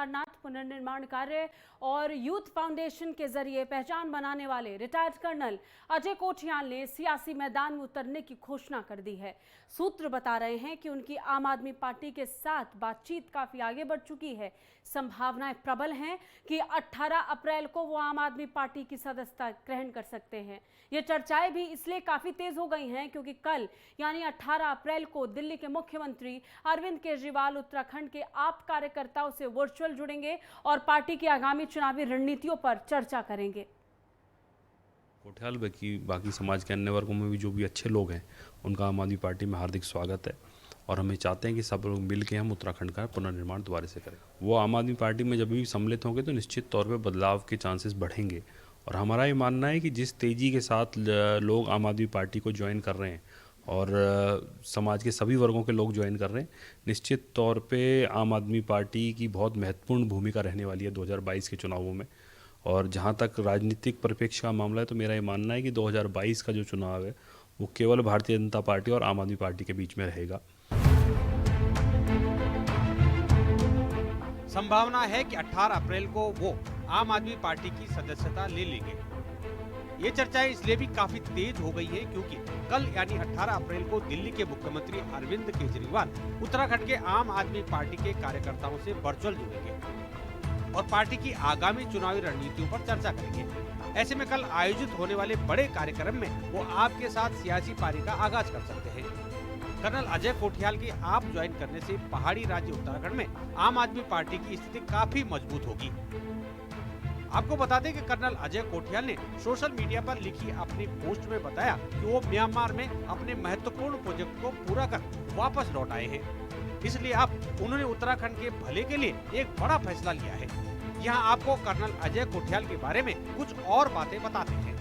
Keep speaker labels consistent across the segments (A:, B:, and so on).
A: केदारनाथ पुनर्निर्माण कार्य और यूथ फाउंडेशन के जरिए पहचान बनाने वाले रिटायर्ड कर्नल अजय कोठियाल ने सियासी मैदान में उतरने की घोषणा कर दी है। सूत्र बता रहे हैं कि उनकी आम आदमी पार्टी के साथ बातचीत काफी आगे बढ़ चुकी है। संभावनाएं प्रबल हैं कि 18 अप्रैल को वो आम आदमी पार्टी की सदस्यता ग्रहण कर सकते हैं। ये चर्चाएं भी इसलिए काफी तेज हो गई हैं क्योंकि कल यानी 18 अप्रैल को दिल्ली के मुख्यमंत्री अरविंद केजरीवाल उत्तराखंड के आप कार्यकर्ताओं से वर्चुअल जुड़ेंगे और पार्टी की आगामी चुनावी रणनीतियों पर चर्चा करेंगे।
B: कोठियाल बाकी समाज के अन्य वर्गों में भी जो भी अच्छे लोग हैं उनका आम आदमी पार्टी में हार्दिक स्वागत है और हम चाहते हैं कि सब लोग मिल के हम उत्तराखंड का पुनर्निर्माण दोबारा से करें। वो आम आदमी पार्टी में जब भी सम्मिलित होंगे तो निश्चित तौर पे बदलाव के चांसेस बढ़ेंगे और हमारा ये मानना है कि जिस तेज़ी के साथ लोग आम आदमी पार्टी को ज्वाइन कर रहे हैं और समाज के सभी वर्गों के लोग ज्वाइन कर रहे हैं, निश्चित तौर पे आम आदमी पार्टी की बहुत महत्वपूर्ण भूमिका रहने वाली है 2022 के चुनावों में। और जहाँ तक राजनीतिक परिप्रेक्ष्य का मामला है तो मेरा ये मानना है कि 2022 का जो चुनाव है वो केवल भारतीय जनता पार्टी और आम आदमी पार्टी के बीच में रहेगा।
C: संभावना है कि 18 अप्रैल को वो आम आदमी पार्टी की सदस्यता ले लेंगे। ये चर्चाएं इसलिए भी काफी तेज हो गई है क्योंकि कल यानी 18 अप्रैल को दिल्ली के मुख्यमंत्री अरविंद केजरीवाल उत्तराखंड के आम आदमी पार्टी के कार्यकर्ताओं से वर्चुअल जुड़ेंगे और पार्टी की आगामी चुनावी रणनीतियों पर चर्चा करेंगे। ऐसे में कल आयोजित होने वाले बड़े कार्यक्रम में वो आपके साथ सियासी पारी का आगाज कर सकते हैं। कर्नल अजय कोठियाल के आप ज्वाइन करने से पहाड़ी राज्य उत्तराखंड में आम आदमी पार्टी की स्थिति काफी मजबूत होगी। आपको बता दें कि कर्नल अजय कोठियाल ने सोशल मीडिया पर लिखी अपनी पोस्ट में बताया कि वो म्यांमार में अपने महत्वपूर्ण प्रोजेक्ट को पूरा कर वापस लौट आए हैं, इसलिए अब उन्होंने उत्तराखंड के भले के लिए एक बड़ा फैसला लिया है। यहाँ आपको कर्नल अजय कोठियाल के बारे में कुछ और बातें बताते हैं।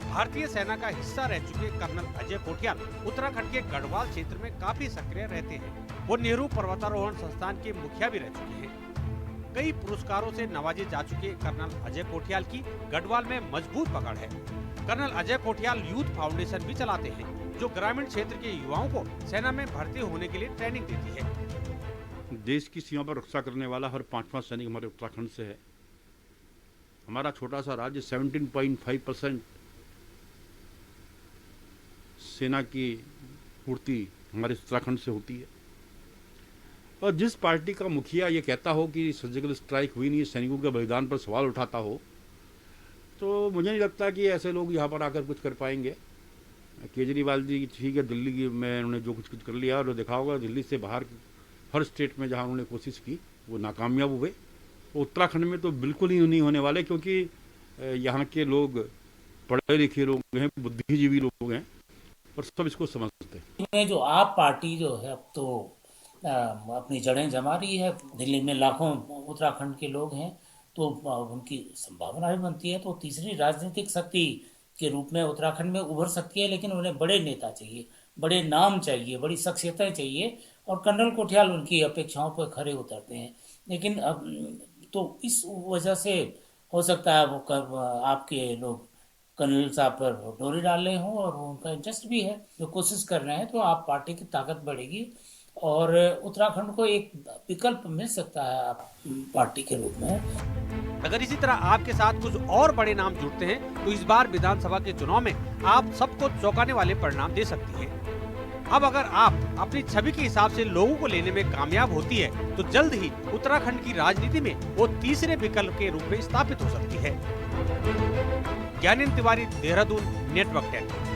C: भारतीय सेना का हिस्सा रह चुके कर्नल अजय कोठियाल उत्तराखंड के गढ़वाल क्षेत्र में काफी सक्रिय रहते हैं। वो नेहरू पर्वतारोहण संस्थान के मुखिया भी रह चुके हैं। कई पुरस्कारों से नवाजे जा चुके कर्नल अजय कोठियाल की गढ़वाल में मजबूत पकड़ है। Colonel Ajay Kothiyal youth foundation भी चलाते हैं जो ग्रामीण क्षेत्र के युवाओं को सेना में भर्ती होने के लिए ट्रेनिंग देती है।
D: देश की सीमा पर रक्षा करने वाला हर 5वां सैनिक हमारे उत्तराखंड से है। हमारा छोटा सा राज्य 17.5% सेना की पूर्ति हमारे उत्तराखंड से होती है। और जिस पार्टी का मुखिया ये कहता हो कि सर्जिकल स्ट्राइक हुई नहीं, सैनिकों के बलिदान पर सवाल उठाता हो, तो मुझे नहीं लगता कि ऐसे लोग यहाँ पर आकर कुछ कर पाएंगे। केजरीवाल जी ठीक है, दिल्ली की में उन्होंने जो कुछ कर लिया और देखा होगा दिल्ली से बाहर हर स्टेट में जहाँ उन्होंने कोशिश की वो नाकामयाब हुए। तो उत्तराखंड में तो बिल्कुल ही नहीं होने वाले क्योंकि यहाँ के लोग पढ़े लिखे लोग हैं, बुद्धिजीवी लोग हैं और सब इसको समझते हैं।
E: जो आप पार्टी जो है अब तो अपनी जड़ें जमा रही है, दिल्ली में लाखों उत्तराखंड के लोग हैं तो उनकी संभावना भी बनती है तो तीसरी राजनीतिक शक्ति के रूप में उत्तराखंड में उभर सकती है। लेकिन उन्हें बड़े नेता चाहिए, बड़े नाम चाहिए, बड़ी शख्सियतें चाहिए और कर्नल कोठियाल उनकी अपेक्षाओं पर खरे उतरते हैं। लेकिन अब तो इस वजह से हो सकता है वो आपके लोग कर्नल साहब पर डोरी डाल रहे हों और उनका इंटरेस्ट भी है, जो कोशिश कर रहे हैं तो आप पार्टी की ताकत बढ़ेगी और उत्तराखंड को एक विकल्प मिल सकता है आप पार्टी के रूप में।
C: अगर इसी तरह आपके साथ कुछ और बड़े नाम जुड़ते हैं तो इस बार विधानसभा के चुनाव में आप सबको चौंकाने वाले परिणाम दे सकती है। अब अगर आप अपनी छवि के हिसाब से लोगों को लेने में कामयाब होती है तो जल्द ही उत्तराखंड की राजनीति में वो तीसरे विकल्प के रूप में स्थापित हो सकती है। ज्ञानेंद्र तिवारी, देहरादून, नेटवर्क 10।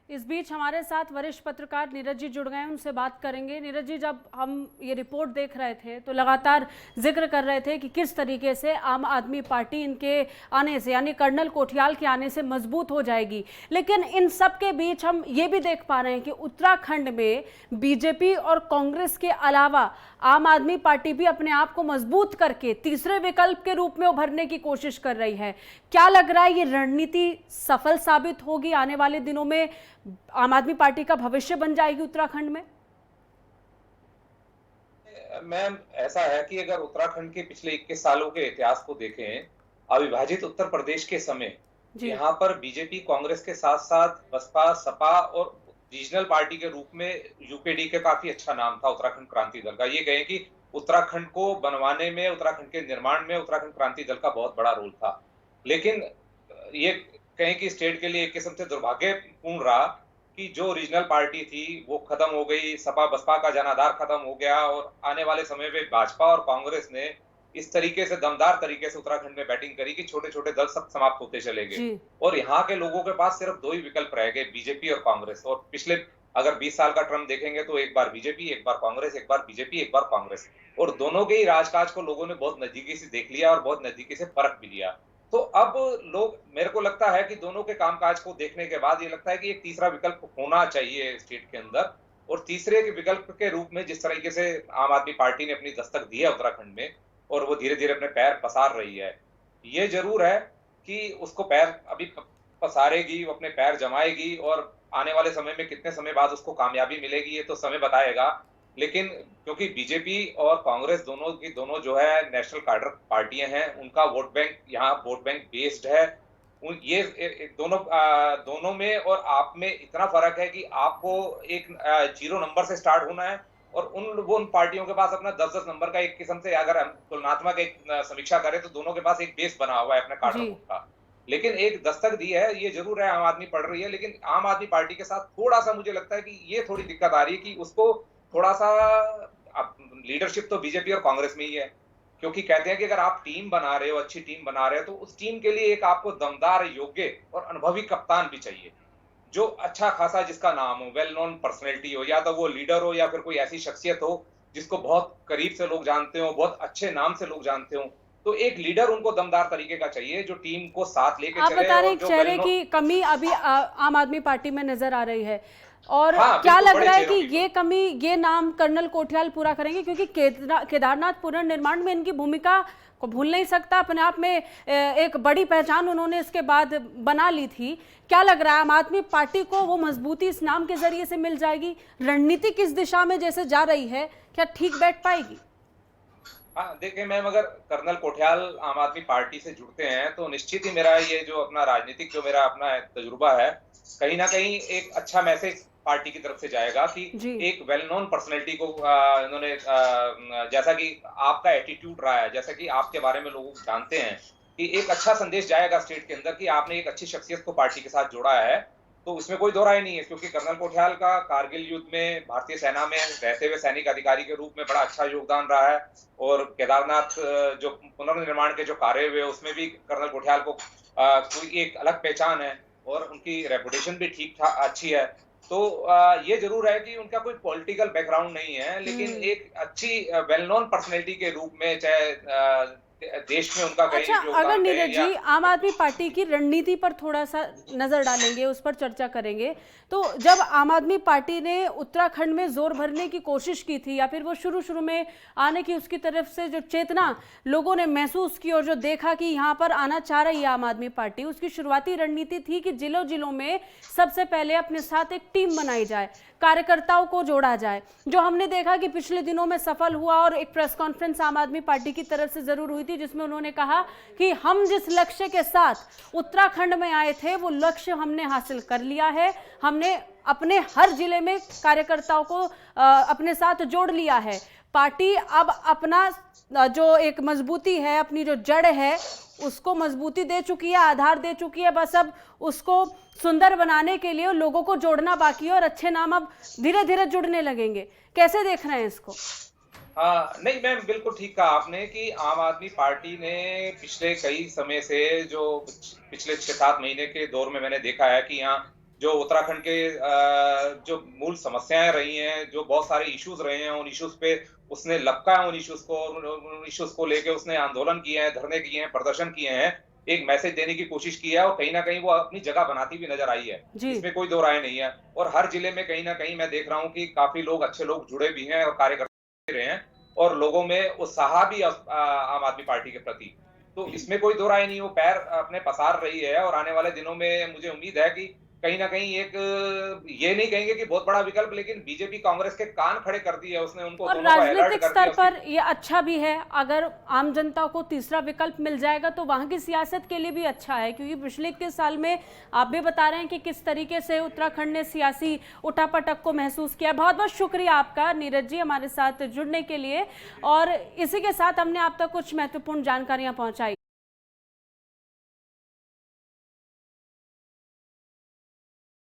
A: इस बीच हमारे साथ वरिष्ठ पत्रकार नीरज जी जुड़ गए, उनसे बात करेंगे। नीरज जी, जब हम ये रिपोर्ट देख रहे थे तो लगातार जिक्र कर रहे थे कि किस तरीके से आम आदमी पार्टी इनके आने से यानी कर्नल कोठियाल के आने से मजबूत हो जाएगी, लेकिन इन सब के बीच हम ये भी देख पा रहे हैं कि उत्तराखंड में बीजेपी और कांग्रेस के अलावा आम आदमी पार्टी भी अपने आप को मजबूत करके तीसरे विकल्प के रूप में उभरने की कोशिश कर रही है। क्या लग रहा है ये रणनीति सफल साबित होगी? आने वाले दिनों में आम आदमी पार्टी का भविष्य बन जाएगी उत्तराखंड में?
F: मैम, ऐसा है कि अगर उत्तराखंड के पिछले 21 सालों के इतिहास को देखें, अविभाजित उत्तर प्रदेश के समय यहाँ पर बीजेपी कांग्रेस के साथ साथ बसपा, सपा और रीजनल पार्टी के रूप में यूपीडी का काफी अच्छा नाम था उत्तराखंड क्रांति दल का। ये कहें कि उत्तराखंड को बनवाने में, उत्तराखंड के निर्माण में उत्तराखंड क्रांति दल का बहुत बड़ा रोल था। लेकिन ये कहें कि स्टेट के लिए एक किस्म से दुर्भाग्यपूर्ण रहा कि जो रीजनल पार्टी थी वो खत्म हो गई, सपा बसपा का जनाधार खत्म हो गया और आने वाले समय में भाजपा और कांग्रेस ने इस तरीके से दमदार तरीके से उत्तराखंड में बैटिंग करी कि छोटे छोटे दल सब समाप्त होते चले गए और यहाँ के लोगों के पास सिर्फ दो ही विकल्प रह गए, बीजेपी और कांग्रेस। और पिछले अगर 20 साल का टर्म देखेंगे तो एक बार बीजेपी, एक बार कांग्रेस, एक बार बीजेपी, एक बार कांग्रेस, और दोनों के ही राजकाज को लोगों ने बहुत नजदीकी से देख लिया और बहुत नजदीकी से परख भी लिया। तो अब लोग, मेरे को लगता है कि दोनों के कामकाज को देखने के बाद ये लगता है कि एक तीसरा विकल्प होना चाहिए स्टेट के अंदर। और तीसरे के विकल्प के रूप में जिस तरीके से आम आदमी पार्टी ने अपनी दस्तक दी है उत्तराखंड में और वो धीरे धीरे अपने पैर पसार रही है, ये जरूर है कि उसको पैर अभी पसारेगी, वो अपने पैर जमाएगी और आने वाले समय में कितने समय बाद उसको कामयाबी मिलेगी ये तो समय बताएगा। लेकिन क्योंकि बीजेपी और कांग्रेस दोनों जो है नेशनल कार्डर पार्टियां हैं, उनका वोट बैंक यहाँ वोट बैंक बेस्ड है। ये दोनों में और आप में इतना फर्क है कि आपको एक 0 नंबर से स्टार्ट होना है और उन पार्टियों के पास अपना 10-10 नंबर का एक किस्म से अगर हम तुलनात्मक एक समीक्षा करें तो दोनों के पास एक बेस बना हुआ है अपने कार्डर वोट का। लेकिन एक दस्तक दी है, ये जरूर है, आम आदमी पढ़ रही है। लेकिन आम आदमी पार्टी के साथ थोड़ा सा मुझे लगता है कि ये थोड़ी दिक्कत आ रही है कि उसको थोड़ा सा, लीडरशिप तो बीजेपी और कांग्रेस में ही है, क्योंकि कहते हैं कि अगर आप टीम बना रहे हो, अच्छी टीम बना रहे हो, तो उस टीम के लिए एक आपको दमदार, योग्य और अनुभवी कप्तान भी चाहिए, जो अच्छा खासा जिसका नाम हो, वेल नोन पर्सनैलिटी हो, या तो वो लीडर हो या फिर कोई ऐसी शख्सियत हो जिसको बहुत करीब से लोग जानते हो, बहुत अच्छे नाम से लोग जानते हो। तो एक लीडर उनको दमदार तरीके का चाहिए जो टीम को साथ लेके
A: आप
F: चले।
A: बता रहे हैं चेहरे की कमी अभी आम आदमी पार्टी में नजर आ रही है, और
F: हाँ,
A: क्या लग रहा है कि
F: की
A: ये कमी, ये नाम कर्नल कोठियाल पूरा करेंगे? क्योंकि केदारनाथ पुनर्निर्माण में इनकी भूमिका को भूल नहीं सकता, अपने आप में एक बड़ी पहचान उन्होंने इसके बाद बना ली थी। क्या लग रहा है आम आदमी पार्टी को वो मजबूती इस नाम के जरिए से मिल जाएगी? रणनीति किस दिशा में जैसे जा रही है, क्या ठीक बैठ पाएगी?
F: हाँ, देखिए मैम, अगर कर्नल कोठियाल आम आदमी पार्टी से जुड़ते हैं तो निश्चित ही मेरा ये जो अपना राजनीतिक जो मेरा अपना तजुर्बा है, कहीं ना कहीं एक अच्छा मैसेज पार्टी की तरफ से जाएगा कि एक वेल नोन पर्सनैलिटी को इन्होंने, जैसा कि आपका एटीट्यूड रहा है, जैसा कि आपके बारे में लोग जानते हैं, कि एक अच्छा संदेश जाएगा स्टेट के अंदर कि आपने एक अच्छी शख्सियत को पार्टी के साथ जोड़ा है। तो इसमें कोई दो राय नहीं है, क्योंकि कर्नल कोठियाल का कारगिल युद्ध में भारतीय सेना में रहते हुए सैनिक अधिकारी के रूप में बड़ा अच्छा योगदान रहा है, और केदारनाथ जो पुनर्निर्माण के जो कार्य हुए उसमें भी कर्नल कोठियाल को कोई एक अलग पहचान है और उनकी रेपुटेशन भी ठीक ठाक अच्छी है। तो ये जरूर है कि उनका कोई पॉलिटिकल बैकग्राउंड नहीं है, लेकिन एक अच्छी वेल नोन पर्सनैलिटी के रूप में, चाहे देश में उनका कहीं
A: अच्छा, अगर नीरज जी आम आदमी पार्टी की रणनीति पर थोड़ा सा नजर डालेंगे, उस पर चर्चा करेंगे, तो जब आम आदमी पार्टी ने उत्तराखंड में जोर भरने की कोशिश की थी, या फिर वो शुरू में आने की उसकी तरफ से जो चेतना लोगों ने महसूस की और जो देखा कि यहाँ पर आना चाह रही है आम आदमी पार्टी, उसकी शुरुआती रणनीति थी कि जिलों में सबसे पहले अपने साथ एक टीम बनाई जाए, कार्यकर्ताओं को जोड़ा जाए, जो हमने देखा कि पिछले दिनों में सफल हुआ। और एक प्रेस कॉन्फ्रेंस आम आदमी पार्टी की तरफ से जरूर हुई थी जिसमें उन्होंने कहा कि हम जिस लक्ष्य के साथ उत्तराखंड में आए थे वो लक्ष्य हमने हासिल कर लिया है, हमने अपने हर जिले में कार्यकर्ताओं को अपने साथ जोड़ लिया है। पार्टी अब अपना जो एक मजबूती है, अपनी जो जड़ है, उसको मजबूती दे चुकी है, आधार दे चुकी है, बस अब उसको सुंदर बनाने के लिए लोगों को जोड़ना बाकी है और अच्छे नाम अब धीरे धीरे जुड़ने लगेंगे। कैसे देख रहे हैं इसको?
F: हाँ, नहीं मैम, बिल्कुल ठीक कहा आपने कि आम आदमी पार्टी ने पिछले कई समय से, जो पिछले 6-7 महीने के दौर में मैंने देखा है कि यहाँ जो उत्तराखंड के जो मूल समस्याएं रही हैं, जो बहुत सारे इश्यूज रहे हैं, उन इश्यूज पे उसने लपका है, उन इश्यूज को लेके उसने आंदोलन किए हैं, धरने किए हैं, प्रदर्शन किए हैं, एक मैसेज देने की कोशिश की है और कहीं ना कहीं वो अपनी जगह बनाती हुई नजर आई है, इसमें कोई दो राय नहीं है। और हर जिले में कहीं ना कहीं मैं देख रहा हूँ कि काफी लोग, अच्छे लोग जुड़े भी हैं और कार्यकर्ता रहे हैं और लोगों में उत्साह भी आम आदमी पार्टी के प्रति। तो इसमें कोई दो राय नहीं, वो पैर अपने पसार रही है और आने वाले दिनों में मुझे उम्मीद है कि कहीं ना कहीं एक, ये नहीं कहेंगे कि बहुत बड़ा विकल्प, लेकिन बीजेपी कांग्रेस के कान खड़े कर दिए उसने, उनको
A: और
F: दोनों को अलर्ट
A: राजनीतिक
F: कर
A: स्तर
F: दिया।
A: पर ये अच्छा भी है, अगर आम जनता को तीसरा विकल्प मिल जाएगा तो वहां की सियासत के लिए भी अच्छा है, क्योंकि पिछले के साल में आप भी बता रहे हैं कि किस तरीके से उत्तराखंड ने सियासी उठापटक को महसूस किया। बहुत बहुत शुक्रिया आपका नीरज जी हमारे साथ जुड़ने के लिए, और इसी के साथ हमने आप तक कुछ महत्वपूर्ण जानकारियां पहुंचाई।